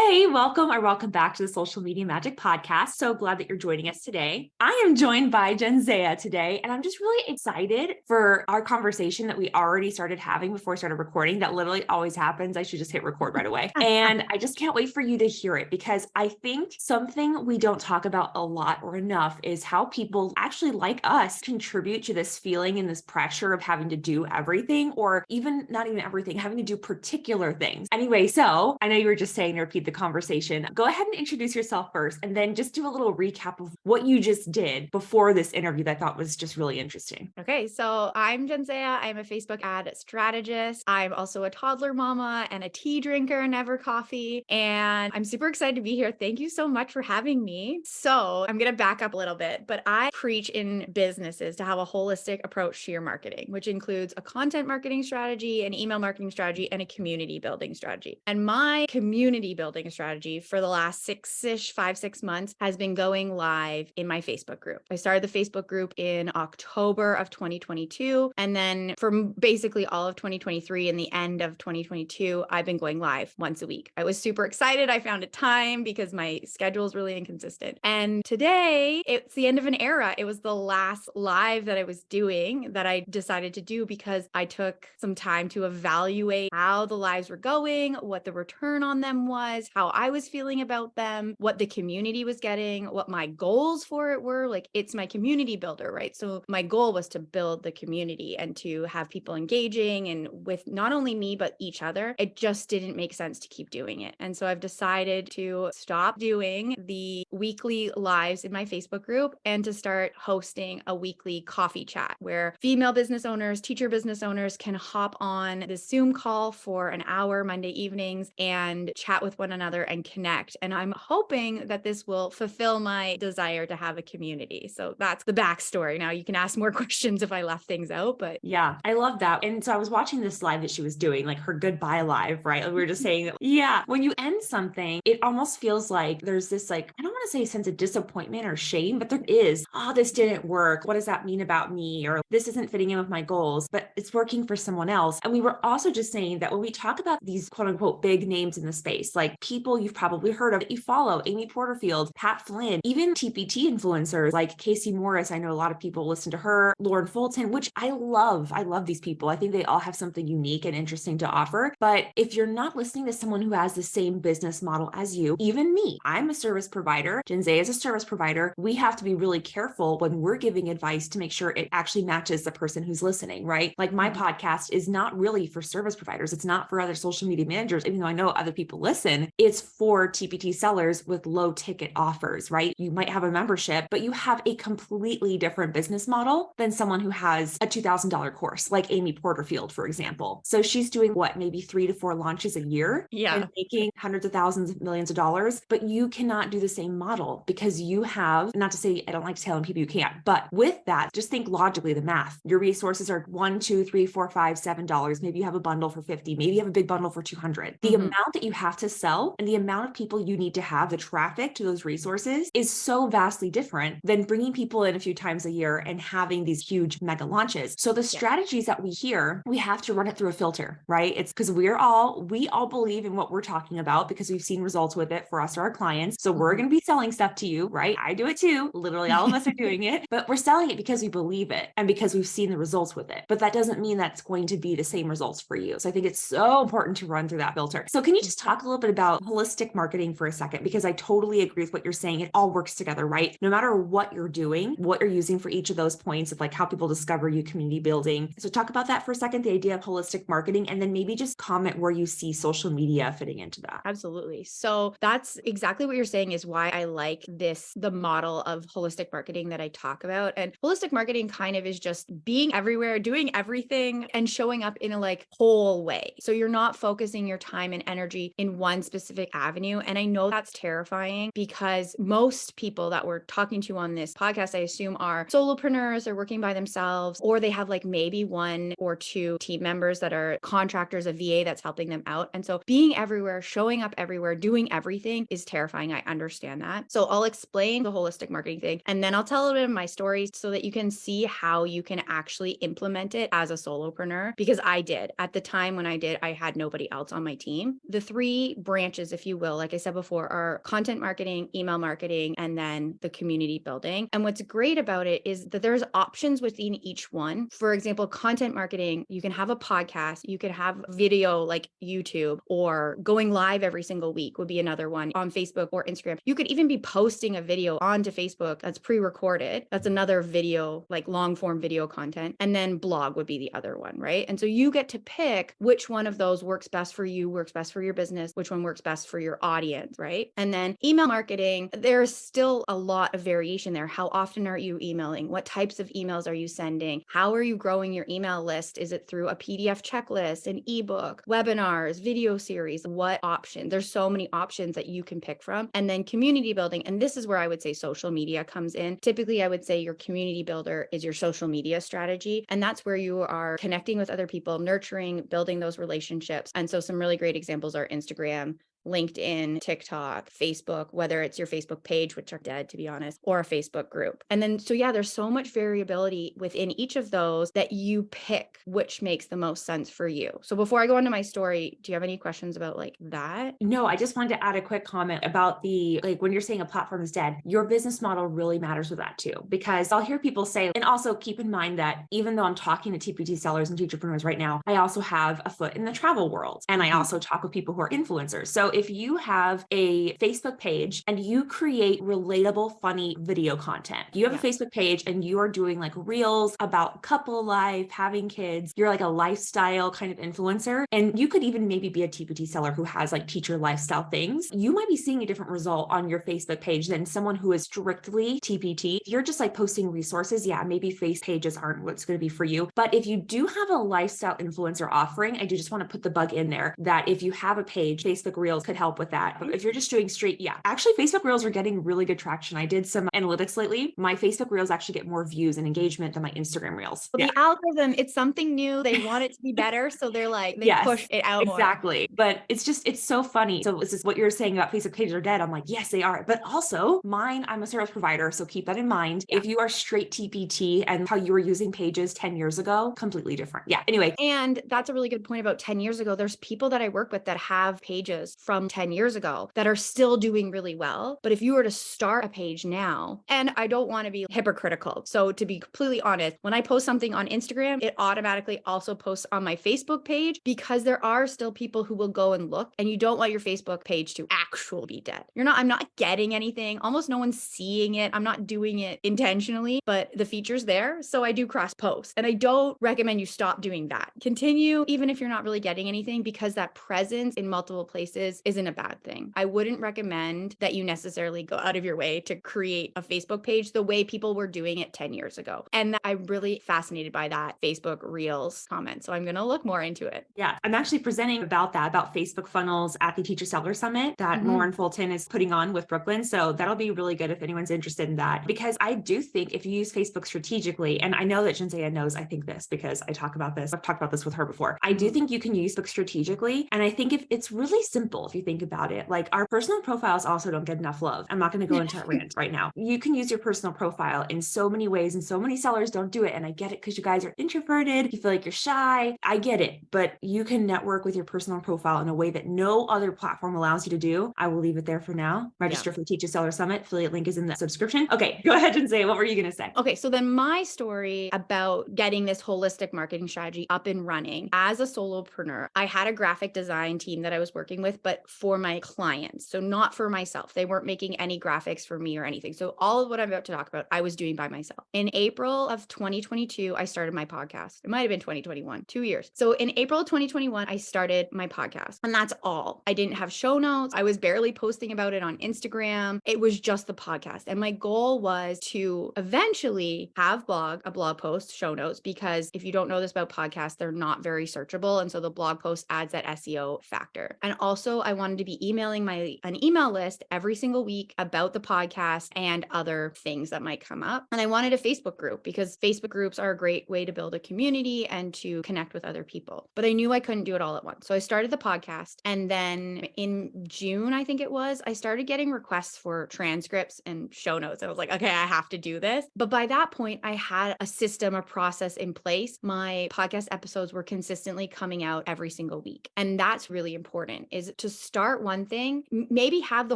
Hey, welcome back to the Social Media Magic Podcast. So glad that you're joining us today. I am joined by Jenzaia today, and I'm just really excited for our conversation that we already started having before we started recording. That literally always happens. I should just hit record right away. And I just can't wait for you to hear it because I think something we don't talk about a lot or enough is how people actually like us contribute to this feeling and this pressure of having to do everything, or even not even everything, having to do particular things. Anyway, so I know you were just saying to repeat the conversation. Go ahead and introduce yourself first, and then just do a little recap of what you just did before this interview that I thought was just really interesting. Okay, so I'm Jenzaia. I'm a Facebook ad strategist. I'm also a toddler mama and a tea drinker, never coffee. And I'm super excited to be here. Thank you so much for having me. So I'm going to back up a little bit, but I preach in businesses to have a holistic approach to your marketing, which includes a content marketing strategy, an email marketing strategy, and a community building strategy. And my community building strategy for the last 5-6 months has been going live in my Facebook group. I started the Facebook group in October of 2022. And then for basically all of 2023 and the end of 2022, I've been going live once a week. I was super excited. I found a time because my schedule is really inconsistent. And today it's the end of an era. It was the last live that I was doing that I decided to do because I took some time to evaluate how the lives were going, what the return on them was, how I was feeling about them, what the community was getting, what my goals for it were. Like, it's my community builder, right? So my goal was to build the community and to have people engaging and with not only me, but each other. It just didn't make sense to keep doing it. And so I've decided to stop doing the weekly lives in my Facebook group and to start hosting a weekly coffee chat where female business owners, teacher business owners can hop on this Zoom call for an hour Monday evenings and chat with one another and connect. And I'm hoping that this will fulfill my desire to have a community. So that's the backstory. Now you can ask more questions if I left things out, but yeah, I love that. And so I was watching this live that she was doing, like her goodbye live, right? Like we were just saying that, yeah, when you end something, it almost feels like there's this, like, I don't want to say a sense of disappointment or shame, but there is, oh, this didn't work. What does that mean about me? Or this isn't fitting in with my goals, but it's working for someone else. And we were also just saying that when we talk about these quote unquote big names in the space, like people you've probably heard of that you follow, Amy Porterfield, Pat Flynn, even TPT influencers like Casey Morris. I know a lot of people listen to her, Lauren Fulton, which I love. I love these people. I think they all have something unique and interesting to offer. But if you're not listening to someone who has the same business model as you, even me, I'm a service provider. Jenzaia is a service provider. We have to be really careful when we're giving advice to make sure it actually matches the person who's listening, right? Like my podcast is not really for service providers. It's not for other social media managers, even though I know other people listen. It's for TPT sellers with low ticket offers, right? You might have a membership, but you have a completely different business model than someone who has a $2,000 course, like Amy Porterfield, for example. So she's doing what, maybe 3 to 4 launches a year, and making hundreds of thousands of millions of dollars. But you cannot do the same model because you have, not to say I don't like telling people you can't, but with that, just think logically the math. Your resources are $1, $2, $3, $4, $5, $7. Maybe you have a bundle for 50. Maybe you have a big bundle for 200. The amount that you have to sell and the amount of people you need to have, the traffic to those resources, is so vastly different than bringing people in a few times a year and having these huge mega launches. So the strategies that we hear, we have to run it through a filter, right? It's because we all believe in what we're talking about because we've seen results with it for us or our clients. So we're going to be selling stuff to you, right? I do it too. Literally all of us are doing it, but we're selling it because we believe it and because we've seen the results with it. But that doesn't mean that's going to be the same results for you. So I think it's so important to run through that filter. So can you just talk a little bit about holistic marketing for a second? Because I totally agree with what you're saying. It all works together, right? No matter what you're doing, what you're using for each of those points of like how people discover you, community building. So talk about that for a second, the idea of holistic marketing, and then maybe just comment where you see social media fitting into that. Absolutely. So that's exactly what you're saying is why I like the model of holistic marketing that I talk about. And holistic marketing kind of is just being everywhere, doing everything and showing up in a like whole way. So you're not focusing your time and energy in one specific avenue. And I know that's terrifying because most people that we're talking to on this podcast, I assume, are solopreneurs or working by themselves, or they have like maybe 1 or 2 team members that are contractors, a VA that's helping them out. And so being everywhere, showing up everywhere, doing everything is terrifying. I understand that. So I'll explain the holistic marketing thing, and then I'll tell a little bit of my stories so that you can see how you can actually implement it as a solopreneur, because I did. At the time when I did, I had nobody else on my team. The 3 branches branches, if you will, like I said before, are content marketing, email marketing, and then the community building. And what's great about it is that there's options within each one. For example, content marketing, you can have a podcast, you can have video like YouTube, or going live every single week would be another one on Facebook or Instagram. You could even be posting a video onto Facebook that's pre-recorded. That's another video, like long form video content. And then blog would be the other one, right? And so you get to pick which one of those works best for you, works best for your business, which one works best for your audience, right? And then email marketing, there's still a lot of variation there. How often are you emailing? What types of emails are you sending? How are you growing your email list? Is it through a PDF checklist, an ebook, webinars, video series? What option? There's so many options that you can pick from. And then community building. And this is where I would say social media comes in. Typically, I would say your community builder is your social media strategy. And that's where you are connecting with other people, nurturing, building those relationships. And so some really great examples are Instagram, LinkedIn, TikTok, Facebook, whether it's your Facebook page, which are dead, to be honest, or a Facebook group. And then, so yeah, there's so much variability within each of those that you pick which makes the most sense for you. So before I go into my story, do you have any questions about like that? No, I just wanted to add a quick comment about like when you're saying a platform is dead, your business model really matters with that too, because I'll hear people say, and also keep in mind that even though I'm talking to TPT sellers and teacherpreneurs right now, I also have a foot in the travel world. And I also talk with people who are influencers. So if you have a Facebook page and you create relatable, funny video content, you have a Facebook page and you are doing like reels about couple life, having kids, you're like a lifestyle kind of influencer. And you could even maybe be a TPT seller who has like teacher lifestyle things. You might be seeing a different result on your Facebook page than someone who is strictly TPT. If you're just like posting resources, yeah, maybe face pages aren't what's going to be for you. But if you do have a lifestyle influencer offering, I do just want to put the bug in there that if you have a page, Facebook Reels could help with that. But if you're just doing straight, yeah, actually Facebook Reels are getting really good traction. I did some analytics lately. My Facebook Reels actually get more views and engagement than my Instagram Reels. Well, the algorithm, it's something new. They want it to be better. So they're like, they push it out more. Exactly. But it's so funny. So this is what you're saying about Facebook pages are dead. I'm like, yes, they are. But also mine, I'm a service provider. So keep that in mind. If you are straight TPT and how you were using pages 10 years ago, completely different. Yeah. Anyway. And that's a really good point about 10 years ago. There's people that I work with that have pages from 10 years ago that are still doing really well. But if you were to start a page now, and I don't want to be hypocritical. So to be completely honest, when I post something on Instagram, it automatically also posts on my Facebook page because there are still people who will go and look, and you don't want your Facebook page to actually be dead. I'm not getting anything. Almost no one's seeing it. I'm not doing it intentionally, but the feature's there. So I do cross post, and I don't recommend you stop doing that. Continue, even if you're not really getting anything, because that presence in multiple places isn't a bad thing. I wouldn't recommend that you necessarily go out of your way to create a Facebook page the way people were doing it 10 years ago. And I'm really fascinated by that Facebook Reels comment. So I'm going to look more into it. Yeah. I'm actually presenting about Facebook funnels at the Teacher Seller Summit that Lauren Fulton is putting on with Brooklyn. So that'll be really good if anyone's interested in that, because I do think if you use Facebook strategically, and I know that Jenzaia knows, I think this because I talk about this. I've talked about this with her before. I do think you can use Facebook strategically. And I think if it's really simple, if you think about it, like our personal profiles also don't get enough love. I'm not going to go into a rant right now. You can use your personal profile in so many ways, and so many sellers don't do it. And I get it because you guys are introverted. You feel like you're shy. I get it, but you can network with your personal profile in a way that no other platform allows you to do. I will leave it there for now. Register for the Teacher Seller Summit. Affiliate link is in the subscription. Okay, go ahead and say, what were you going to say? Okay, so then my story about getting this holistic marketing strategy up and running as a solopreneur, I had a graphic design team that I was working with, but for my clients. So not for myself. They weren't making any graphics for me or anything. So all of what I'm about to talk about, I was doing by myself. In April of 2022, I started my podcast. It might've been 2021, 2 years. So in April of 2021, I started my podcast, and that's all. I didn't have show notes. I was barely posting about it on Instagram. It was just the podcast. And my goal was to eventually have a blog post, show notes, because if you don't know this about podcasts, they're not very searchable. And so the blog post adds that SEO factor. And also I wanted to be emailing an email list every single week about the podcast and other things that might come up. And I wanted a Facebook group because Facebook groups are a great way to build a community and to connect with other people. But I knew I couldn't do it all at once. So I started the podcast. And then in June, I think it was, I started getting requests for transcripts and show notes. I was like, okay, I have to do this. But by that point, I had a system, a process in place. My podcast episodes were consistently coming out every single week. And that's really important, is to start one thing, maybe have the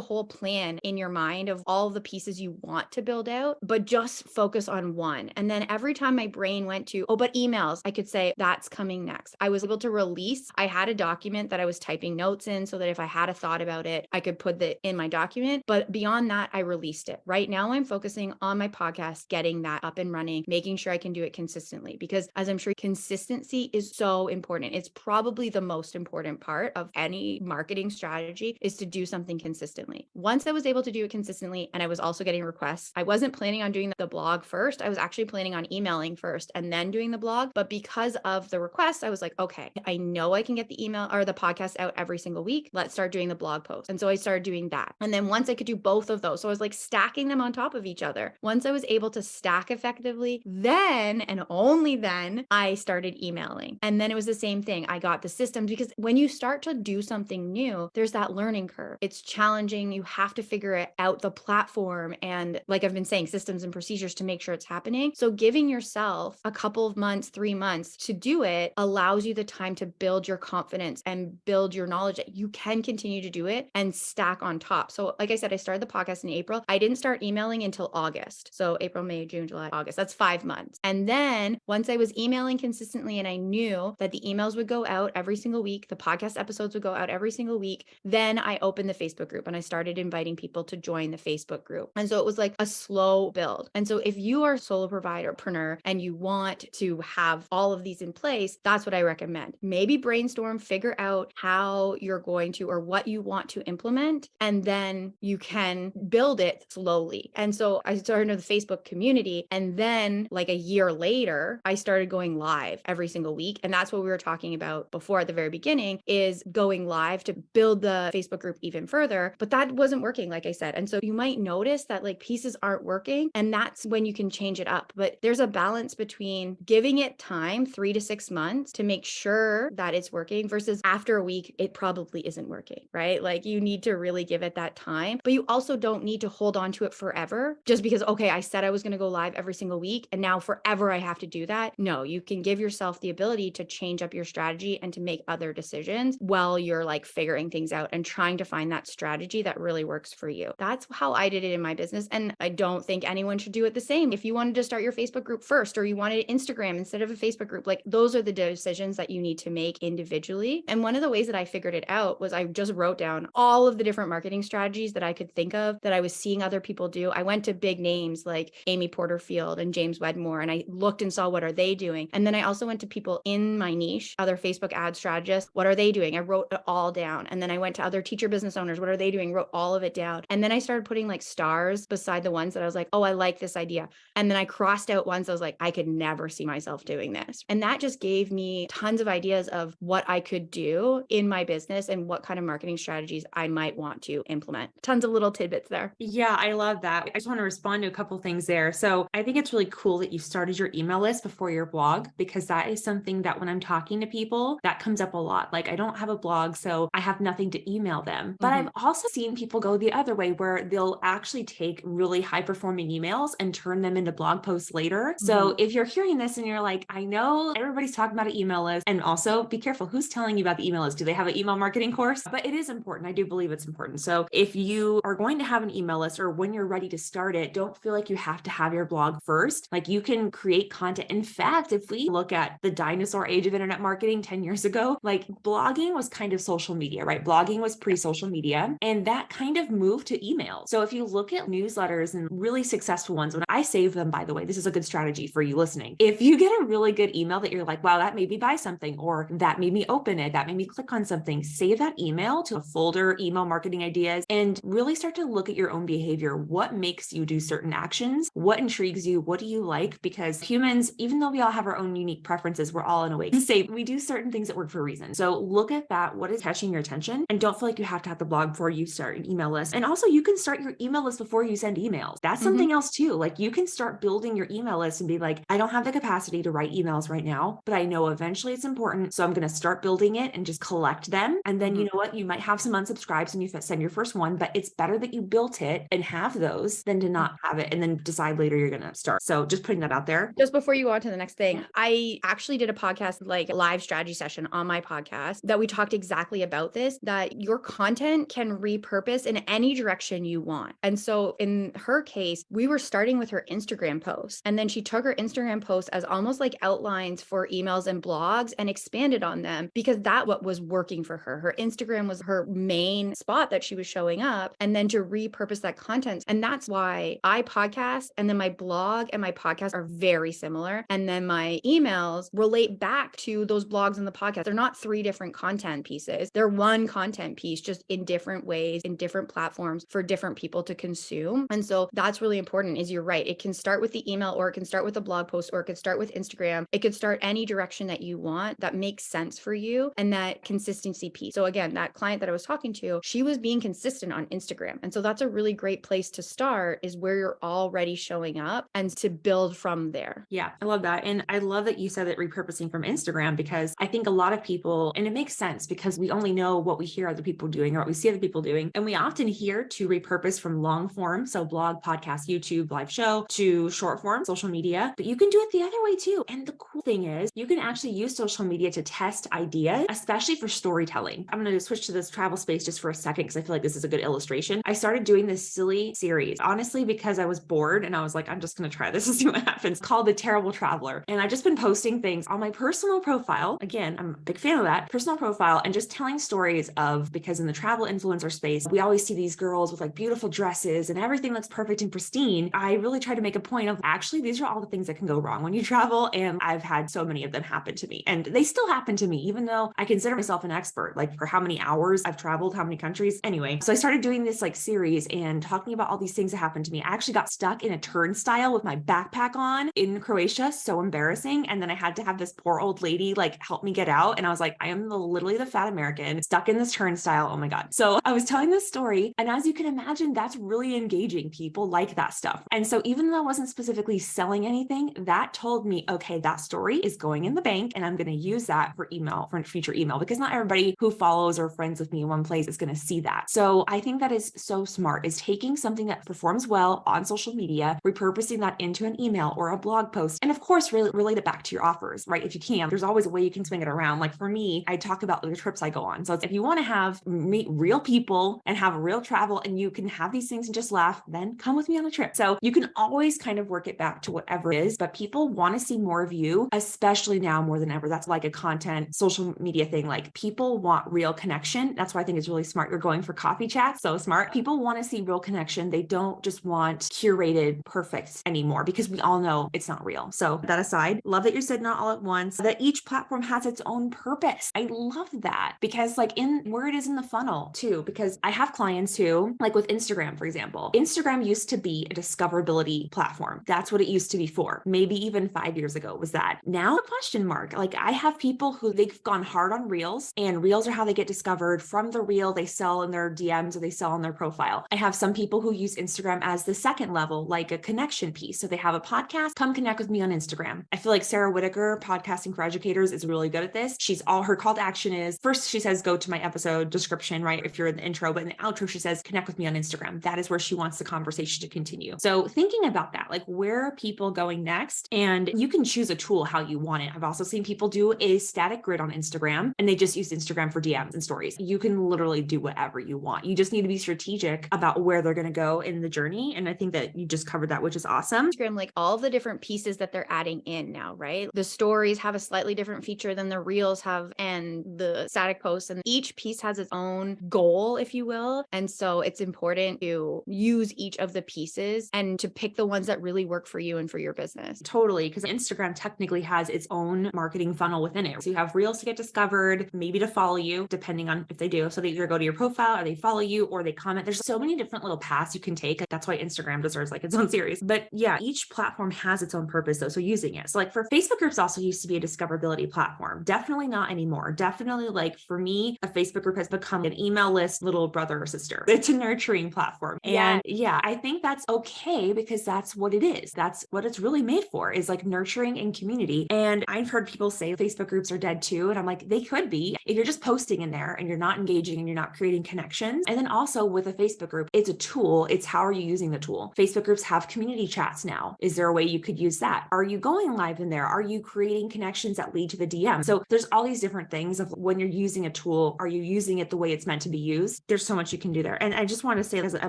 whole plan in your mind of all the pieces you want to build out, but just focus on one. And then every time my brain went to, oh, but emails, I could say that's coming next. I was able to release. I had a document that I was typing notes in so that if I had a thought about it, I could put it in my document. But beyond that, I released it. Right now, I'm focusing on my podcast, getting that up and running, making sure I can do it consistently, because as I'm sure, consistency is so important. It's probably the most important part of any marketing strategy, is to do something consistently. Once I was able to do it consistently, and I was also getting requests, I wasn't planning on doing the blog first. I was actually planning on emailing first and then doing the blog. But because of the requests, I was like, okay, I know I can get the email or the podcast out every single week. Let's start doing the blog post. And so I started doing that. And then once I could do both of those, so I was like stacking them on top of each other. Once I was able to stack effectively, then and only then I started emailing. And then it was the same thing. I got the systems, because when you start to do something new, there's that learning curve. It's challenging. You have to figure it out, the platform, and like I've been saying, systems and procedures to make sure it's happening. So giving yourself a couple of months, 3 months to do it allows you the time to build your confidence and build your knowledge that you can continue to do it and stack on top. So like I said, I started the podcast in April. I didn't start emailing until August. So April, May, June, July, August, that's 5 months. And then once I was emailing consistently and I knew that the emails would go out every single week, the podcast episodes would go out every single week, then I opened the Facebook group and I started inviting people to join the Facebook group. And so it was like a slow build. And so if you are a solo providerpreneur and you want to have all of these in place, that's what I recommend. Maybe brainstorm, figure out how you're going to, or what you want to implement, and then you can build it slowly. And so I started the Facebook community, and then like a year later, I started going live every single week. And that's what we were talking about before at the very beginning, is going live to build the Facebook group even further. But that wasn't working, like I said. And so you might notice that like pieces aren't working, and that's when you can change it up. But there's a balance between giving it time, 3 to 6 months, to make sure that it's working, versus after a week, it probably isn't working, right? Like you need to really give it that time, but you also don't need to hold on to it forever just because, okay, I said I was going to go live every single week and now forever I have to do that. No, you can give yourself the ability to change up your strategy and to make other decisions while you're like figuring things out and trying to find that strategy that really works for you. That's how I did it in my business. And I don't think anyone should do it the same. If you wanted to start your Facebook group first, or you wanted Instagram instead of a Facebook group, like those are the decisions that you need to make individually. And one of the ways that I figured it out was I just wrote down all of the different marketing strategies that I could think of that I was seeing other people do. I went to big names like Amy Porterfield and James Wedmore, and I looked and saw what are they doing. And then I also went to people in my niche, other Facebook ad strategists. What are they doing? I wrote it all down. And then I went to other teacher business owners. What are they doing? Wrote all of it down. And then I started putting like stars beside the ones that I was like, oh, I like this idea. And then I crossed out ones I was like, I could never see myself doing this. And that just gave me tons of ideas of what I could do in my business and what kind of marketing strategies I might want to implement. Tons of little tidbits there. Yeah, I love that. I just want to respond to a couple things there. So I think it's really cool that you started your email list before your blog, because that is something that when I'm talking to people, that comes up a lot. Like I don't have a blog, so I have nothing to email them. But I've also seen people go the other way, where they'll actually take really high performing emails and turn them into blog posts later. So if you're hearing this and you're like, I know everybody's talking about an email list, and also be careful who's telling you about the email list. Do they have an email marketing course? But it is important. I do believe it's important. So if you are going to have an email list, or when you're ready to start it, don't feel like you have to have your blog first. Like you can create content. In fact, if we look at the dinosaur age of internet marketing 10 years ago, like blogging was kind of social media, right? Blogging was pre-social media, and that kind of moved to email. So if you look at newsletters and really successful ones, when I save them, by the way, this is a good strategy for you listening. If you get a really good email that you're like, wow, that made me buy something, or that made me open it, that made me click on something, save that email to a folder, email marketing ideas, and really start to look at your own behavior. What makes you do certain actions? What intrigues you? What do you like? Because humans, even though we all have our own unique preferences, we're all in a way same. We do certain things that work for a reason. So look at that. What is catching your attention? And don't feel like you have to have the blog before you start an email list. And also you can start your email list before you send emails. That's something else too. Like you can start building your email list and be like, I don't have the capacity to write emails right now, but I know eventually it's important. So I'm going to start building it and just collect them. And then you know what? You might have some unsubscribes and you send your first one, but it's better that you built it and have those than to not have it and then decide later you're going to start. So just putting that out there. Just before you go on to the next thing, I actually did a podcast, like live strategy session on my podcast, that we talked exactly about this. noticed that your content can repurpose in any direction you want. And so in her case, we were starting with her Instagram posts, and then she took her Instagram posts as almost like outlines for emails and blogs and expanded on them because that what was working for her. Her Instagram was her main spot that she was showing up, and then to repurpose that content. And that's why I podcast, and then my blog and my podcast are very similar. And then my emails relate back to those blogs and the podcast. They're not three different content pieces. They're one content piece, just in different ways, in different platforms for different people to consume. And so that's really important. Is you're right. It can start with the email, or it can start with a blog post, or it could start with Instagram. It could start any direction that you want that makes sense for you, and that consistency piece. So again, that client that I was talking to, she was being consistent on Instagram. And so that's a really great place to start, is where you're already showing up, and to build from there. Yeah, I love that. And I love that you said that repurposing from Instagram, because I think a lot of people, and it makes sense because we only know what we hear other people doing or what we see other people doing. And we often hear to repurpose from long form, so blog, podcast, YouTube, live show, to short form, social media, but you can do it the other way too. And the cool thing is you can actually use social media to test ideas, especially for storytelling. I'm going to switch to this travel space just for a second, because I feel like this is a good illustration. I started doing this silly series, honestly, because I was bored and I was like, I'm just going to try this and see what happens, called The Terrible Traveler. And I've just been posting things on my personal profile. Again, I'm a big fan of that personal profile, and just telling stories of, because in the travel influencer space, we always see these girls with like beautiful dresses and everything that's perfect and pristine. I really try to make a point of, actually, these are all the things that can go wrong when you travel. And I've had so many of them happen to me, and they still happen to me, even though I consider myself an expert, like for how many hours I've traveled, how many countries. Anyway, so I started doing this like series and talking about all these things that happened to me. I actually got stuck in a turnstile with my backpack on in Croatia. So embarrassing. And then I had to have this poor old lady like help me get out. And I was like, I am literally the fat American stuck in this turnstile. Oh my God. So I was telling this story. And as you can imagine, that's really engaging. People like that stuff. And so even though I wasn't specifically selling anything, that told me, okay, that story is going in the bank, and I'm going to use that for email, for future email, because not everybody who follows or friends with me in one place is going to see that. So I think that is so smart, is taking something that performs well on social media, repurposing that into an email or a blog post. And of course, really relate it back to your offers, right? If you can, there's always a way you can swing it around. Like for me, I talk about the trips I go on. So if you want to meet real people and have real travel, and you can have these things and just laugh, then come with me on a trip. So you can always kind of work it back to whatever it is, but people want to see more of you, especially now more than ever. That's like a content social media thing. Like people want real connection. That's why I think it's really smart. You're going for coffee chats. So smart. People want to see real connection. They don't just want curated perfect anymore, because we all know it's not real. So that aside, love that you said not all at once, that each platform has its own purpose. I love that, because like in where it is in the funnel too, because I have clients who, like with Instagram, for example, Instagram used to be a discoverability platform. That's what it used to be for. Maybe even 5 years ago was that. Now a question mark. Like I have people who they've gone hard on reels, and reels are how they get discovered. From the reel, they sell in their DMs or they sell on their profile. I have some people who use Instagram as the second level, like a connection piece. So they have a podcast, come connect with me on Instagram. I feel like Sarah Whitaker, Podcasting for Educators, is really good at this. Her call to action is, first she says, go to my episode description, right? If you're in the intro, but in the outro, she says, connect with me on Instagram. That is where she wants the conversation to continue. So thinking about that, like where are people going next? And you can choose a tool how you want it. I've also seen people do a static grid on Instagram, and they just use Instagram for DMs and stories. You can literally do whatever you want. You just need to be strategic about where they're going to go in the journey. And I think that you just covered that, which is awesome. Instagram, like all the different pieces that they're adding in now, right? The stories have a slightly different feature than the reels have, and the static posts, and each piece has its own goal, if you will. And so it's important to use each of the pieces and to pick the ones that really work for you and for your business. Totally. Because Instagram technically has its own marketing funnel within it. So you have reels to get discovered, maybe to follow you, depending on if they do. So they either go to your profile or they follow you or they comment. There's so many different little paths you can take. That's why Instagram deserves like its own series. But yeah, each platform has its own purpose though. So using it. So like for Facebook groups also used to be a discoverability platform. Definitely not anymore. Definitely like for me, a Facebook group has become an email list little brother or sister. It's a nurturing platform. And yeah, I think that's okay, because that's what it is. That's what it's really made for, is like nurturing and community. And I've heard people say Facebook groups are dead too. And I'm like, they could be if you're just posting in there and you're not engaging and you're not creating connections. And then also with a Facebook group, it's a tool. It's how are you using the tool? Facebook groups have community chats now. Is there a way you could use that? Are you going live in there? Are you creating connections that lead to the DM? So there's all these different things of when you're using a tool, Are you using it the way it's meant to be used? There's so much you can do there. And I just want to say as a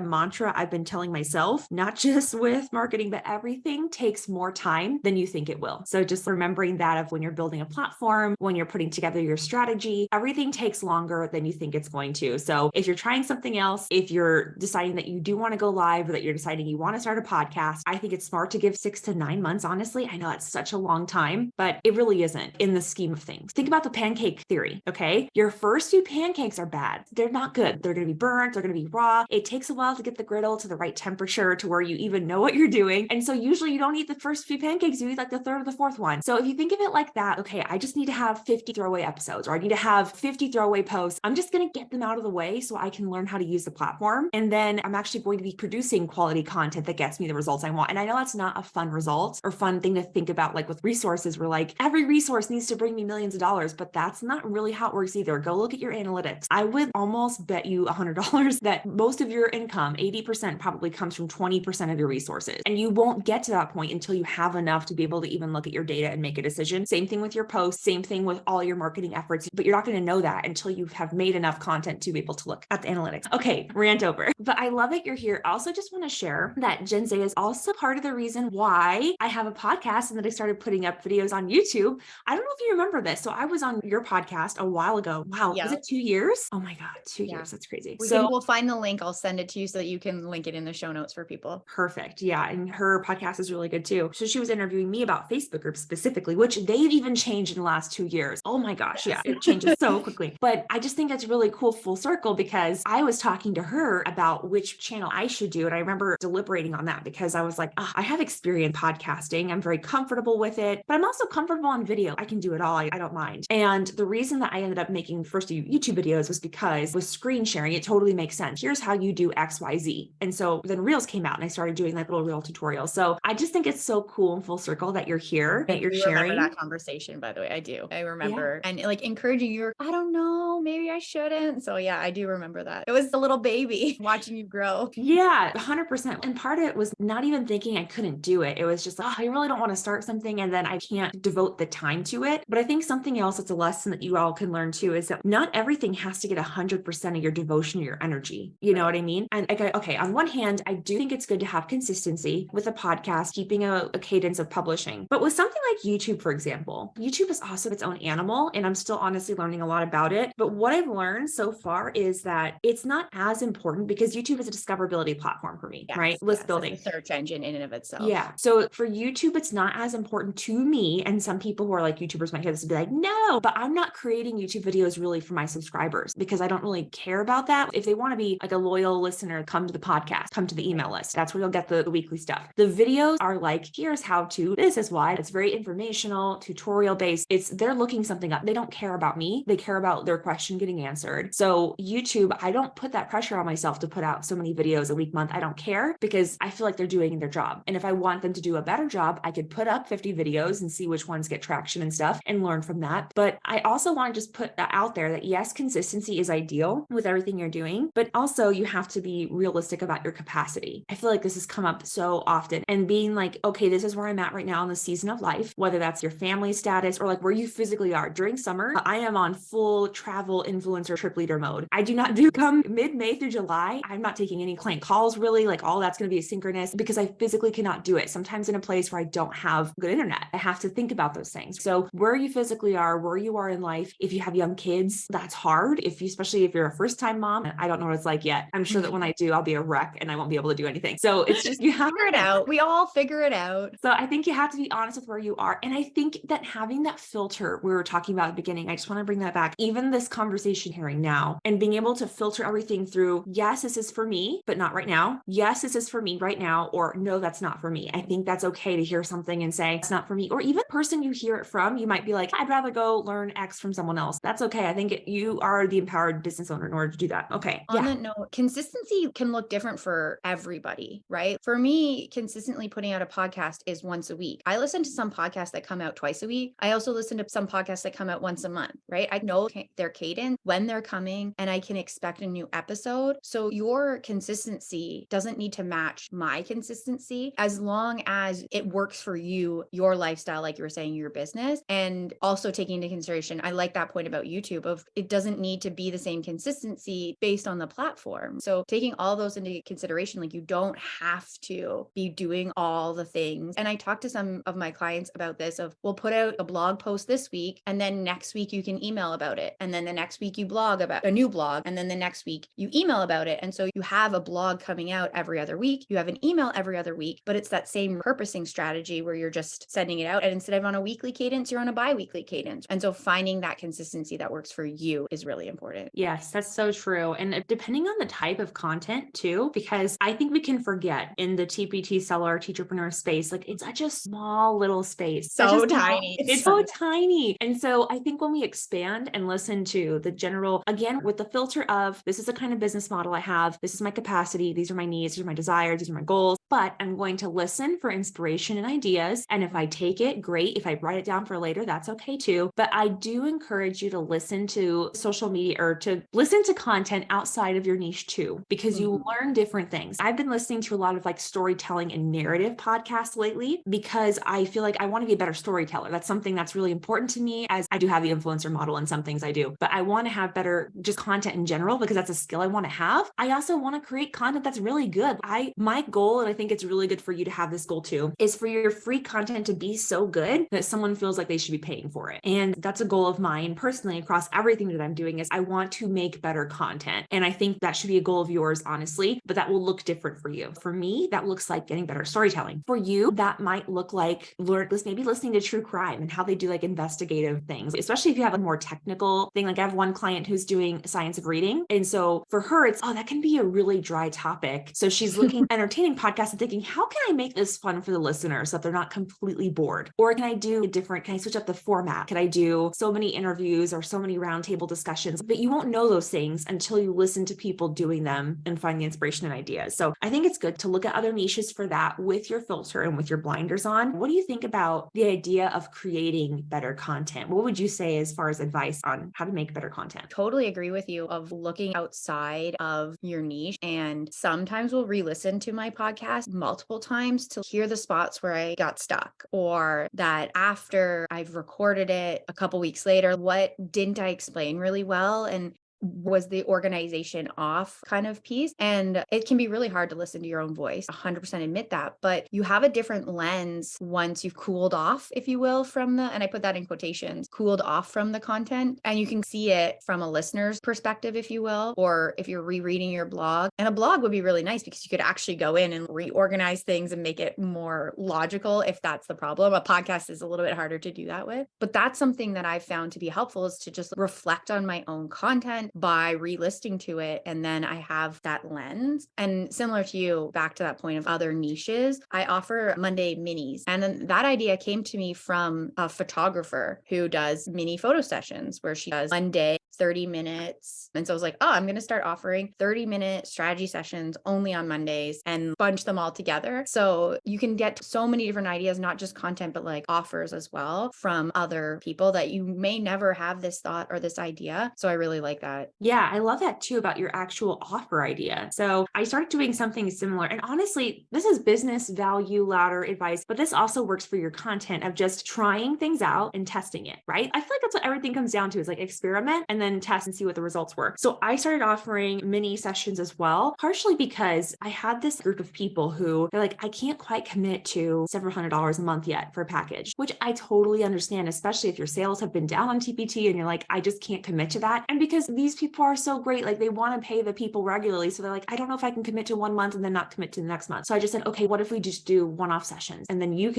mantra I've been telling myself, not just with marketing, but everything takes more time than you think it will. So just remembering that of when you're building a platform, when you're putting together your strategy, everything takes longer than you think it's going to. So if you're trying something else, if you're deciding that you do want to go live or that you're deciding you want to start a podcast, I think it's smart to give 6 to 9 months. Honestly, I know that's such a long time, but it really isn't in the scheme of things. Think about the pancake theory. Okay. Your first few pancakes are bad. They're not good. They're going to be burnt. They're going to be raw. It takes a while to get the griddle to the right temperature to where you even know what you're doing. And so usually you don't eat the first few pancakes, you eat like the third or the fourth one. So if you think of it like that, okay, I just need to have 50 throwaway episodes, or I need to have 50 throwaway posts. I'm just going to get them out of the way so I can learn how to use the platform. And then I'm actually going to be producing quality content that gets me the results I want. And I know that's not a fun result or fun thing to think about. Like with resources, we're like, every resource needs to bring me millions of dollars, but that's not really how it works either. Go look at your analytics. I would almost bet you $100 that most of your income, 80% probably comes from 20% of your resources. And you won't get to that point until you have enough to be able to even look at your data and make a decision. Same thing with your posts, same thing with all your marketing efforts, but you're not going to know that until you have made enough content to be able to look at the analytics. Okay, rant over. But I love that you're here. I also just want to share that Jenzaia is also part of the reason why I have a podcast and that I started putting up videos on YouTube. I don't know if you remember this. So I was on your podcast a while ago. Wow. Yeah. Was it 2 years? Oh my God, 2 years. That's crazy. We'll find the link. I'll send it to you so that you can link it in the show notes for people. Perfect. Yeah. And her podcast is really good too. So she was interviewing me about Facebook groups specifically, which they've even changed in the last 2 years. Oh my gosh. Yes. Yeah. It changes so quickly. But I just think that's really cool full circle because I was talking to her about which channel I should do. And I remember deliberating on that because I was like, I have experience podcasting. I'm very comfortable with it, but I'm also comfortable on video. I can do it all. I don't mind. And the reason that I ended up making first YouTube videos was because with screen sharing, it totally makes sense. Here's how you do X, Y, Z. And so then Reels came out and I started doing like little Reel tutorials. So I just think it's so cool and full circle that you're here, that you're sharing. Remember that conversation, by the way. I do. I remember and like encouraging you. I don't know, maybe I shouldn't. So yeah, I do remember that. It was a little baby watching you grow. Yeah, 100%. And part of it was not even thinking I couldn't do it. It was just like, I really don't want to start something and then I can't devote the time to it. But I think something else that's a lesson that you all can learn too is that not everything has to get 100% of your devotion or your energy. You know what I mean? And okay, on one hand, I do think it's good to have consistency with a podcast, keeping a cadence of publishing. But with something like YouTube, for example, YouTube is also its own animal. And I'm still honestly learning a lot about it. But what I've learned so far is that it's not as important because YouTube is a discoverability platform for me, right? List building. It's a search engine in and of itself. Yeah. So for YouTube, it's not as important to me. And some people who are like YouTubers might hear this and be like, no, but I'm not creating YouTube videos really for my subscribers because I don't really care about that. If they want to be like a loyal listener, come to the podcast, come to the email list. That's where you'll get the weekly stuff. The videos are like, here's how to, this is why. It's very informational, tutorial based. They're looking something up. They don't care about me. They care about their question getting answered. So YouTube, I don't put that pressure on myself to put out so many videos a week, month. I don't care because I feel like they're doing their job. And if I want them to do a better job, I could put up 50 videos and see which ones get traction and stuff and learn from that. But I also want to just put that out there that yes, consistency is ideal with everything you're doing, but also you have to be realistic about your capacity. I feel like this has come up so often and being like, okay, this is where I'm at right now in the season of life, whether that's your family status or like where you physically are. During summer, I am on full travel influencer trip leader mode. I do not do come mid-May through July. I'm not taking any client calls really, like all that's going to be asynchronous because I physically cannot do it. Sometimes in a place where I don't have good internet, I have to think about those things. So where you physically are, where you are in life, if you have young kids, that's hard. Especially if you're a first-time mom, I don't know what it's like yet. I'm sure that when I do, I'll be a wreck and I won't be able to do anything. So it's just, you have figure it out. We all figure it out. So I think you have to be honest with where you are. And I think that having that filter we were talking about at the beginning, I just want to bring that back. Even this conversation here right now and being able to filter everything through, yes, this is for me, but not right now. Yes, this is for me right now, or no, that's not for me. I think that's okay to hear something and say, it's not for me. Or even the person you hear it from, you might be like, I'd rather go learn X from someone else. That's okay. I think you are the empowered business owner in order to do that. Okay. On that note, consistency can look different for everybody, right? For me, consistently putting out a podcast is once a week. I listen to some podcasts that come out twice a week. I also listen to some podcasts that come out once a month, right? I know their cadence, when they're coming, and I can expect a new episode. So your consistency doesn't need to match my consistency as long as it works for you, your lifestyle, like you were saying, your business. And also taking into consideration, I like that point about YouTube of it doesn't need to be the same consistency based on the platform. So taking all those into consideration, like you don't have to be doing all the things. And I talked to some of my clients about this of, we'll put out a blog post this week, and then next week you can email about it. And then the next week you blog about a new blog. And then the next week you email about it. And so you have a blog coming out every other week. You have an email every other week, but it's that same purposing strategy where you're just sending it out. And instead of on a weekly cadence, you're on a bi-weekly cadence. And so finding that consistency that works for you is really important. Yes, that's so true. And depending on the type of content too, because I think we can forget in the TPT seller teacherpreneur space, like it's such a small little space. So tiny. It's so tiny. And so I think when we expand and listen to the general, again, with the filter of this is the kind of business model I have, this is my capacity, these are my needs, these are my desires, these are my goals, but I'm going to listen for inspiration and ideas. And if I take it, great. If I write it down for later, that's okay too. But I do encourage you to listen to social media or to listen to content outside of your niche too, because you learn different things. I've been listening to a lot of like storytelling and narrative podcasts lately because I feel like I want to be a better storyteller. That's something that's really important to me, as I do have the influencer model in some things I do, but I want to have better just content in general because that's a skill I want to have. I also want to create content that's really good. My goal, and I think it's really good for you to have this goal too, is for your free content to be so good that someone feels like they should be paying for it. And that's a goal of mine personally across everything that I'm doing, is I want to make better content. And I think that should be a goal of yours, honestly, but that will look different for you. For me, that looks like getting better storytelling. For you, that might look like maybe listening to true crime and how they do like investigative things, especially if you have a more technical thing. Like I have one client who's doing science of reading. And so for her, it's, that can be a really dry topic. So she's looking at entertaining podcasts and thinking, how can I make this fun for the listener so that they're not completely bored? Or can I switch up the format? Can I do so many interviews or so many roundtable discussions? But you won't know those things until you listen to people doing them and find the inspiration and ideas. So I think it's good to look at other niches for that with your filter and with your blinders on. What do you think about the idea of creating better content? What would you say as far as advice on how to make better content? Totally agree with you of looking outside of your niche. And sometimes we'll re-listen to my podcast multiple times to hear the spots where I got stuck, or that after I've recorded it a couple weeks later, what didn't I explain really well? And was the organization off kind of piece. And it can be really hard to listen to your own voice. 100% admit that, but you have a different lens once you've cooled off, if you will, from and I put that in quotations, cooled off from the content. And you can see it from a listener's perspective, if you will, or if you're rereading your blog. And a blog would be really nice because you could actually go in and reorganize things and make it more logical if that's the problem. A podcast is a little bit harder to do that with. But that's something that I've found to be helpful, is to just reflect on my own content by re-listening to it. And then I have that lens. And similar to you, back to that point of other niches, I offer Monday minis. And then that idea came to me from a photographer who does mini photo sessions where she does Monday 30 minutes. And so I was like, I'm going to start offering 30-minute strategy sessions only on Mondays and bunch them all together. So you can get so many different ideas, not just content, but like offers as well from other people that you may never have this thought or this idea. So I really like that. Yeah, I love that too about your actual offer idea. So I started doing something similar. And honestly, this is business value ladder advice, but this also works for your content of just trying things out and testing it, right? I feel like that's what everything comes down to, is like experiment and then test and see what the results were. So I started offering mini sessions as well, partially because I had this group of people who they're like, I can't quite commit to several $100s a month yet for a package, which I totally understand, especially if your sales have been down on TPT and you're like, I just can't commit to that. And because these people are so great, like they want to pay the people regularly. So they're like, I don't know if I can commit to 1 month and then not commit to the next month. So I just said, okay, what if we just do one-off sessions? And then you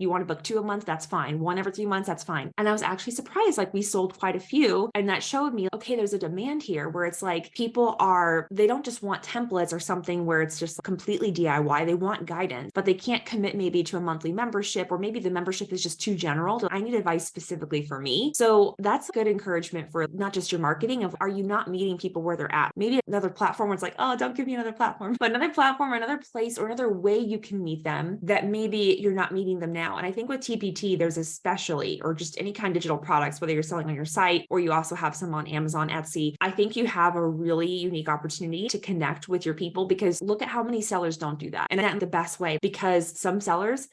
want to book 2 a month, that's fine. 1 every 3 months, that's fine. And I was actually surprised, like we sold quite a few. And that showed me, okay, there's a demand here where it's like they don't just want templates or something where it's just completely DIY. They want guidance, but they can't commit maybe to a monthly membership, or maybe the membership is just too general. So I need advice specifically for me. So that's good encouragement for not just your marketing of, are you not meeting people where they're at? Maybe another platform where it's like, oh, don't give me another platform, but another platform or another place or another way you can meet them that maybe you're not meeting them now. And I think with TPT, there's especially, or just any kind of digital products, whether you're selling on your site or you also have some on Amazon, Etsy, I think you have a really unique opportunity to connect with your people, because look at how many sellers don't do that. And that's the best way, because some sellers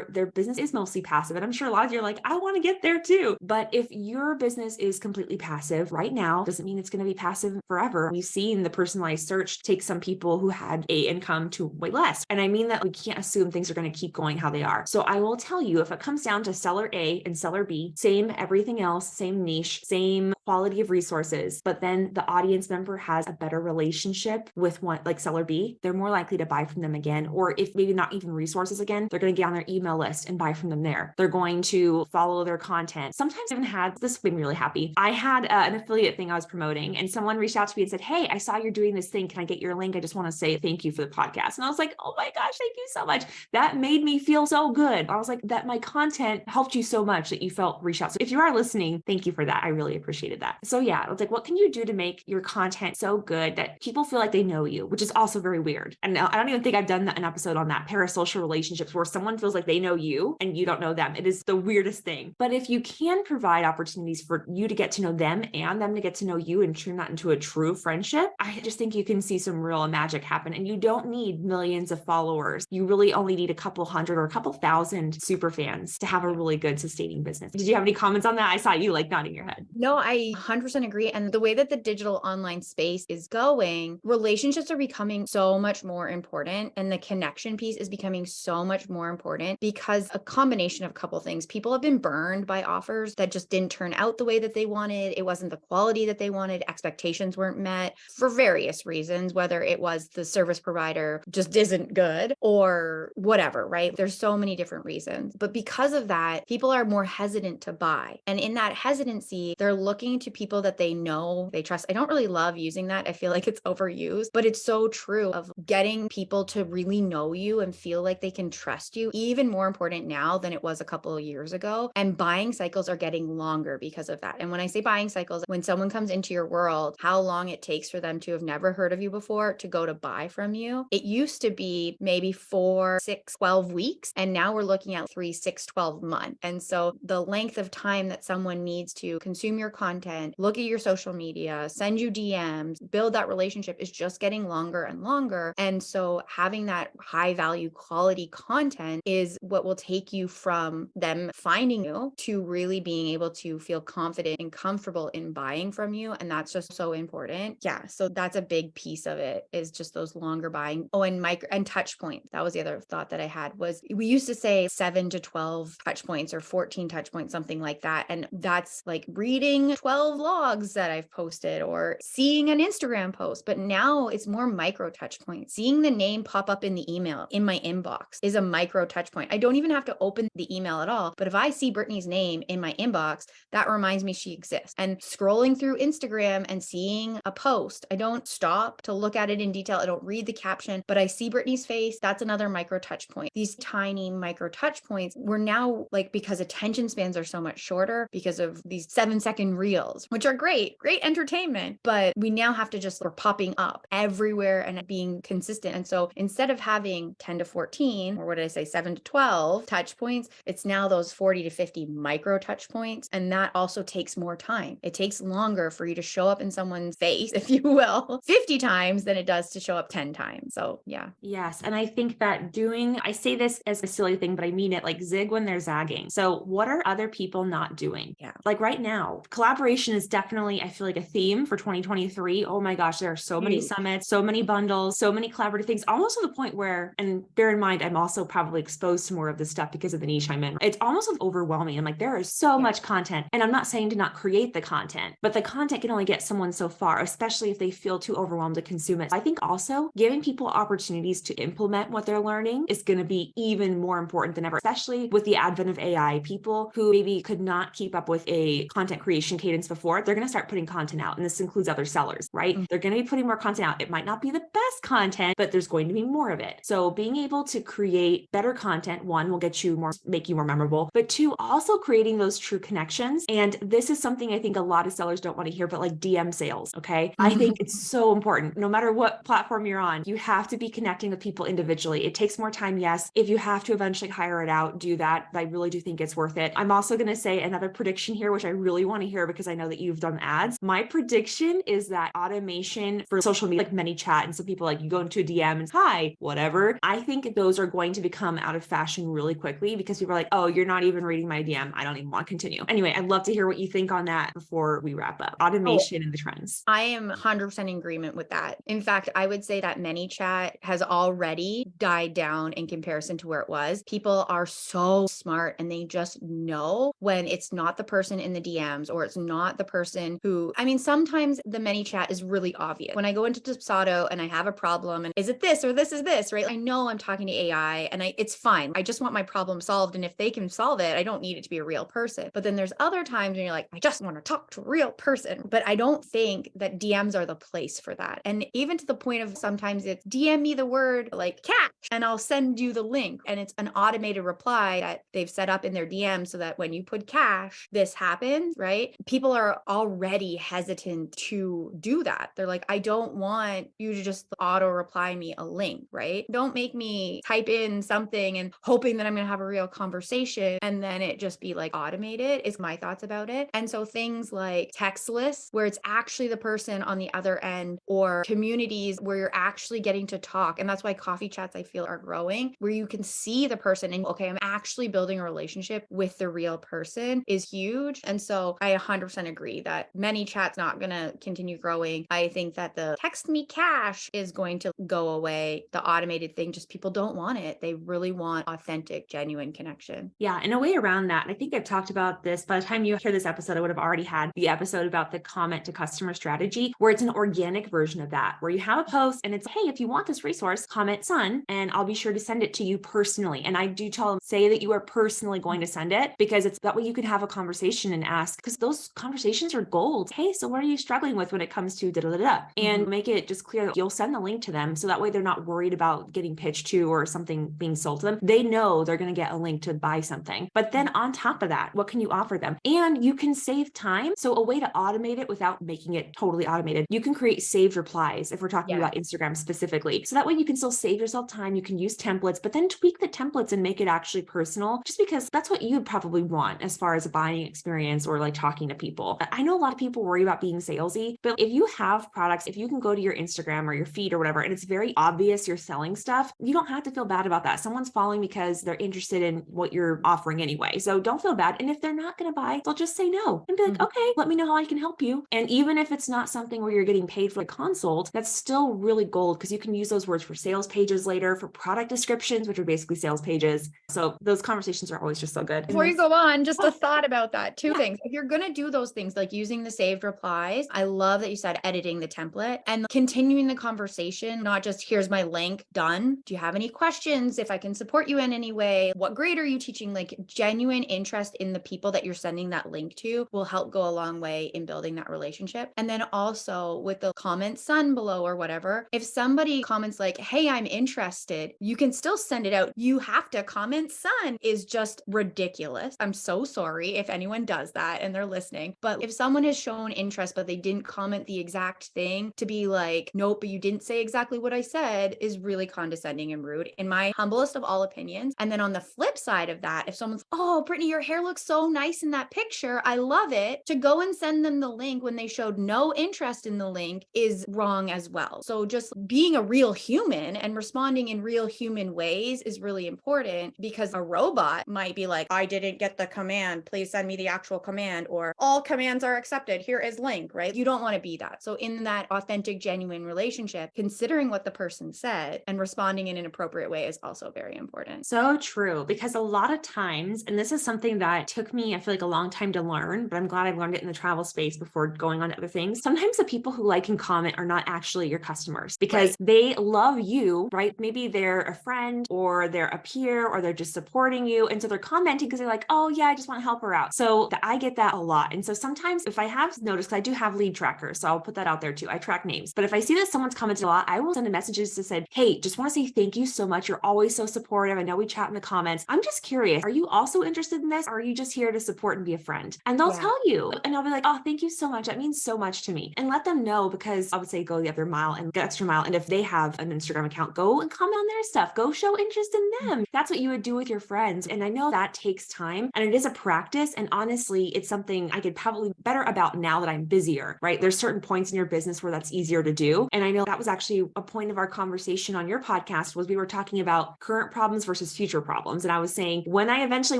their business is mostly passive. And I'm sure a lot of you are like, I want to get there too. But if your business is completely passive right now, doesn't mean it's going to be passive forever. We've seen the personalized search take some people who had a income to way less. And I mean that we can't assume things are going to keep going how they are. So I will tell you, if it comes down to seller A and seller B, same everything else, same niche, same quality of resources, but then the audience member has a better relationship with one, like seller B, they're more likely to buy from them again. Or if maybe not even resources again, they're going to get on their email list and buy from them there. They're going to follow their content. Sometimes I even had, this made me really happy. I had an affiliate thing I was promoting, and someone reached out to me and said, hey, I saw you're doing this thing. Can I get your link? I just want to say thank you for the podcast. And I was like, oh my gosh, thank you so much. That made me feel so good. I was like, that my content helped you so much that you felt reached out. So if you are listening, thank you for that. I really appreciated that. So yeah, I was like, what can you do to make your content so good that people feel like they know you, which is also very weird. And I don't even think I've done an episode on that, parasocial relationships, where someone feels like they know you and you don't know them. It is the weirdest thing. But if you can provide opportunities for you to get to know them and them to get to know you and turn that into a true friendship, I just think you can see some real magic happen. And you don't need millions of followers. You really only need a couple hundred or a couple thousand super fans to have a really good sustaining business. Did you have any comments on that? I saw you like nodding your head. No, I 100% agree. And the way that the digital online space is going, relationships are becoming so much more important. And the connection piece is becoming so much more important, because a combination of a couple things. People have been burned by offers that just didn't turn out the way that they wanted. It wasn't the quality that they wanted. Expectations weren't met for various reasons, whether it was the service provider just isn't good or whatever, right? There's so many different reasons. But because of that, people are more hesitant to buy. And in that hesitancy, they're looking to people that they know, they trust. I don't really love using that. I feel like it's overused, but it's so true, of getting people to really know you and feel like they can trust you, even more important now than it was a couple of years ago. And buying cycles are getting longer because of that. And when I say buying cycles, when someone comes into your world, how long it takes for them to have never heard of you before to go to buy from you. It used to be maybe 4, 6, 12 weeks. And now we're looking at 3, 6, 12 months. And so the length of time that someone needs to consume your content, look at your social media, send you DMs, build that relationship is just getting longer and longer. And so having that high value quality content is what will take you from them finding you to really being able to feel confident and comfortable in buying from you. And that's just so important. Yeah. So that's a big piece of it, is just those longer buying. Oh, and micro and touch points. That was the other thought that I had, was we used to say 7 to 12 touch points or 14 touch points, something like that. And that's like reading 12 logs that I've posted or seeing an Instagram post. But now it's more micro touch points. Seeing the name pop up in the email in my inbox is a micro touch point. I don't even have to open the email at all. But if I see Brittany's name in my inbox, that reminds me she exists. And scrolling through Instagram and seeing a post, I don't stop to look at it in detail. I don't read the caption, but I see Brittany's face. That's another micro touch point. These tiny micro touch points, we're now like, because attention spans are so much shorter because of these 7-second reels, which are great entertainment, but we now have to just, we're popping up everywhere and being consistent. And so instead of having 10 to 14, or what did I say, 7 to 12 touch points, it's now those 40 to 50 micro touch points. And that also takes more time. It takes longer for you to show up in someone's face, if you will, 50 times than it does to show up 10 times. So yeah. Yes. And I think that I say this as a silly thing, but I mean it, like zig when they're zagging. So what are other people not doing? Yeah. Like right now, collaboration is definitely, I feel like, a theme for 2023. Oh my gosh, there are so many summits, so many bundles, so many collaborative things, almost to the point where, and bear in mind, I'm also probably exposed to more of this stuff because of the niche I'm in. It's almost overwhelming. I'm like, there is so much content. And I'm not saying to not create the content, but the content can only get someone so far, especially if they feel too overwhelmed to consume it. I think also giving people opportunities to implement what they're learning is going to be even more important than ever, especially with the advent of AI. People who maybe could not keep up with a content creation cadence before, they're going to start putting content out. And this includes other sellers, right? They're going to be putting more content out. It might not be the best content, but there's going to be more of it. So being able to create better content, one, will get you more, make you more memorable, but two, also creating those true connections. And this is something I think a lot of sellers don't want to hear, but like DM sales. Okay. I think it's so important. No matter what platform you're on, you have to be connecting with people individually. It takes more time. Yes. If you have to eventually hire it out, do that. I really do think it's worth it. I'm also going to say another prediction here, which I really want to hear because because I know that you've done ads. My prediction is that automation for social media, like ManyChat, and so people like you go into a DM and hi, whatever. I think those are going to become out of fashion really quickly because people are like, oh, you're not even reading my DM. I don't even want to continue. Anyway, I'd love to hear what you think on that before we wrap up. Automation and the trends. I am 100% in agreement with that. In fact, I would say that ManyChat has already died down in comparison to where it was. People are so smart and they just know when it's not the person in the DMs or it's not the person who, I mean, sometimes the ManyChat is really obvious. When I go into Dipsado and I have a problem and is it this or this is this, right? I know I'm talking to AI and it's fine. I just want my problem solved. And if they can solve it, I don't need it to be a real person. But then there's other times when you're like, I just want to talk to a real person. But I don't think that DMs are the place for that. And even to the point of sometimes it's DM me the word like cash and I'll send you the link. And it's an automated reply that they've set up in their DM so that when you put cash, this happens, right? People are already hesitant to do that. They're like, I don't want you to just auto reply me a link, right? Don't make me type in something and hoping that I'm going to have a real conversation and then it just be like automated is my thoughts about it. And so things like text lists where it's actually the person on the other end or communities where you're actually getting to talk. And that's why coffee chats I feel are growing where you can see the person and okay, I'm actually building a relationship with the real person is huge. And so I 100% agree that ManyChat's not going to continue growing. I think that the text me cash is going to go away. The automated thing, just people don't want it. They really want authentic, genuine connection. Yeah, in a way around that. I think I've talked about this. By the time you hear this episode, I would have already had the episode about the comment to customer strategy, where it's an organic version of that, where you have a post and it's, hey, if you want this resource, comment son, and I'll be sure to send it to you personally. And I do tell them, say that you are personally going to send it because it's that way you can have a conversation and ask, because those conversations are gold. Hey, so what are you struggling with when it comes to da da da da? And make it just clear that you'll send the link to them. So that way they're not worried about getting pitched to or something being sold to them. They know they're going to get a link to buy something. But then on top of that, what can you offer them? And you can save time. So a way to automate it without making it totally automated, you can create saved replies if we're talking about Instagram specifically. So that way you can still save yourself time. You can use templates, but then tweak the templates and make it actually personal, just because that's what you would probably want as far as a buying experience or like talking to people. I know a lot of people worry about being salesy, but if you have products, if you can go to your Instagram or your feed or whatever, and it's very obvious you're selling stuff, you don't have to feel bad about that. Someone's following because they're interested in what you're offering anyway. So don't feel bad. And if they're not going to buy, they'll just say no and be like, okay, let me know how I can help you. And even if it's not something where you're getting paid for a consult, that's still really gold because you can use those words for sales pages later, for product descriptions, which are basically sales pages. So those conversations are always just so good. Before you go on, just a thought about that. Two things. If you're going to do those things, like using the saved replies, I love that you said editing the template and continuing the conversation, not just here's my link, done. Do you have any questions? If I can support you in any way, what grade are you teaching? Like genuine interest in the people that you're sending that link to will help go a long way in building that relationship. And then also with the comment son below or whatever, if somebody comments like, hey, I'm interested, you can still send it out. You have to comment son is just ridiculous. I'm so sorry if anyone does that and they're listening. But if someone has shown interest, but they didn't comment the exact thing, to be like, nope, but you didn't say exactly what I said is really condescending and rude in my humblest of all opinions. And then on the flip side of that, if someone's, oh, Brittany, your hair looks so nice in that picture, I love it, to go and send them the link when they showed no interest in the link is wrong as well. So just being a real human and responding in real human ways is really important, because a robot might be like, I didn't get the command, please send me the actual command, or all commands are accepted, here is link, right? You don't want to be that. So in that authentic, genuine relationship, considering what the person said and responding in an appropriate way is also very important. So true, because a lot of times, and this is something that took me, I feel like a long time to learn, but I'm glad I learned it in the travel space before going on to other things. Sometimes the people who like and comment are not actually your customers because they love you, right? Maybe they're a friend or they're a peer or they're just supporting you. And so they're commenting because they're like, oh yeah, I just want to help her out. So I get that a lot. And so sometimes if I have noticed, I do have lead trackers, so I'll put that out there too. I track names. But if I see that someone's commented a lot, I will send a messages to say, hey, just want to say thank you so much. You're always so supportive. I know we chat in the comments. I'm just curious. Are you also interested in this? Or are you just here to support and be a friend? And they'll tell you. And I'll be like, oh, thank you so much. That means so much to me. And let them know, because I would say go the other mile and the extra mile. And if they have an Instagram account, go and comment on their stuff. Go show interest in them. That's what you would do with your friends. And I know that takes time and it is a practice. And honestly, it's something I could probably better about now that I'm busier, right? There's certain points in your business where that's easier to do. And I know that was actually a point of our conversation on your podcast was we were talking about current problems versus future problems. And I was saying, when I eventually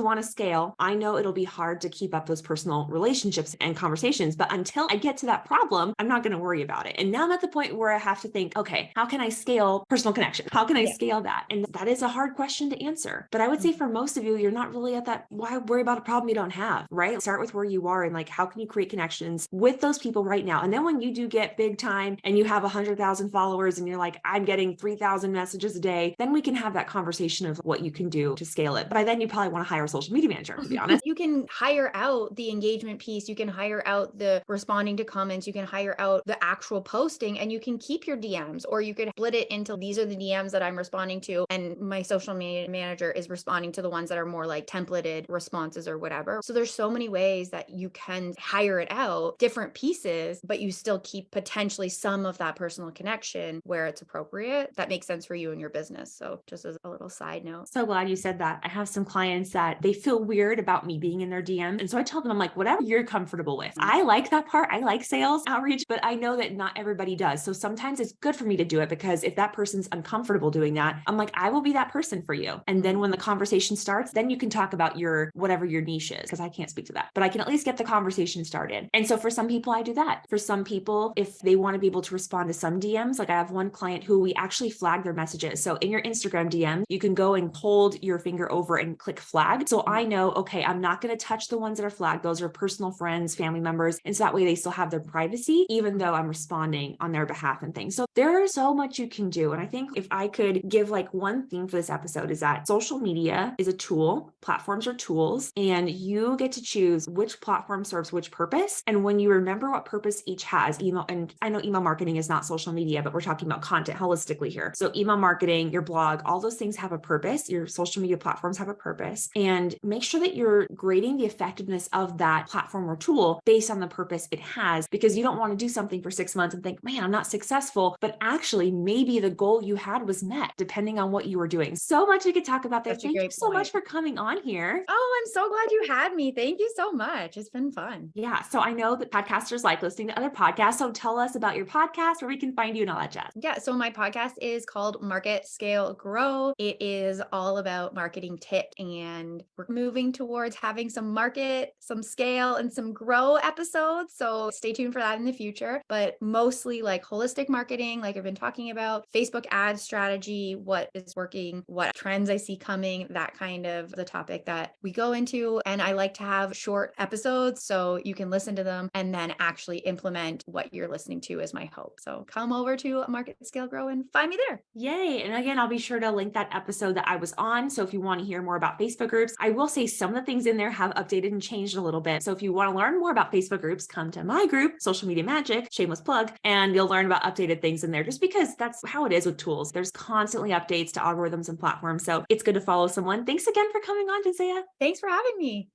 want to scale, I know it'll be hard to keep up those personal relationships and conversations. But until I get to that problem, I'm not going to worry about it. And now I'm at the point where I have to think, okay, how can I scale personal connection? How can I scale that? And that is a hard question to answer. But I would say for most of you, you're not really at that, why worry about a problem you don't have, right? Start with where you are and like, how can you create connections with those people right now? And then when you do get big time and you have 100,000 followers and you're like, I'm getting 3,000 messages a day, then we can have that conversation of what you can do to scale it. But by then you probably want to hire a social media manager, to be honest. You can hire out the engagement piece. You can hire out the responding to comments. You can hire out the actual posting, and you can keep your DMs, or you could split it into these are the DMs that I'm responding to, and my social media manager is responding to the ones that are more like templated responses or whatever. So there's so many ways that you can hire it out, different pieces, but you still keep potentially some of that personal connection where it's appropriate. That makes sense for you and your business. So just as a little side note. So glad you said that. I have some clients that they feel weird about me being in their DM. And so I tell them, I'm like, whatever you're comfortable with. I like that part. I like sales outreach, but I know that not everybody does. So sometimes it's good for me to do it, because if that person's uncomfortable doing that, I'm like, I will be that person for you. And then when the conversation starts, then you can talk about your, whatever your niche is, because I can't speak to that, but I can at least get the conversation started. And so for some people, I do that. For some people, if they want to be able to respond to some DMs, like I have one client who we actually flag their messages. So in your Instagram DM, you can go and hold your finger over and click flag. So I know, okay, I'm not going to touch the ones that are flagged. Those are personal friends, family members. And so that way they still have their privacy, even though I'm responding on their behalf and things. So there's so much you can do. And I think if I could give like one theme for this episode is that social media is a tool, platforms are tools, and you get to choose which platform serves which purpose. And when you remember what purpose each has, email, and I know email marketing is not social media, but we're talking about content holistically here. So email marketing, your blog, all those things have a purpose. Your social media platforms have a purpose, and make sure that you're grading the effectiveness of that platform or tool based on the purpose it has, because you don't want to do something for 6 months and think, man, I'm not successful, but actually maybe the goal you had was met depending on what you were doing. So much we could talk about there. Thank you so much for coming on here. Oh, I'm so glad you had me. Thank you so much. It's been fun. Yeah. So I know that podcasters like listening to other podcasts. So tell us about your podcast, where we can find you and all that jazz. Yeah. So my podcast is called Market, Scale, Grow. It is all about marketing tips, and we're moving towards having some market, some scale, and some grow episodes. So stay tuned for that in the future, but mostly like holistic marketing, like I've been talking about, Facebook ad strategy, what is working, what trends I see coming, that kind of the topic that we go into. And I like to have short episodes so you can listen to them and then actually implement what you're listening to, is my hope. So come over to Market, Scale, Grow and find me there. Yay. And again, I'll be sure to link that episode that I was on. So if you want to hear more about Facebook groups, I will say some of the things in there have updated and changed a little bit. So if you want to learn more about Facebook groups, come to my group, Social Media Magic, shameless plug, and you'll learn about updated things in there, just because that's how it is with tools. There's constantly updates to algorithms and platforms. So it's good to follow someone. Thanks again for coming on, Jenzaia. Thanks for having me.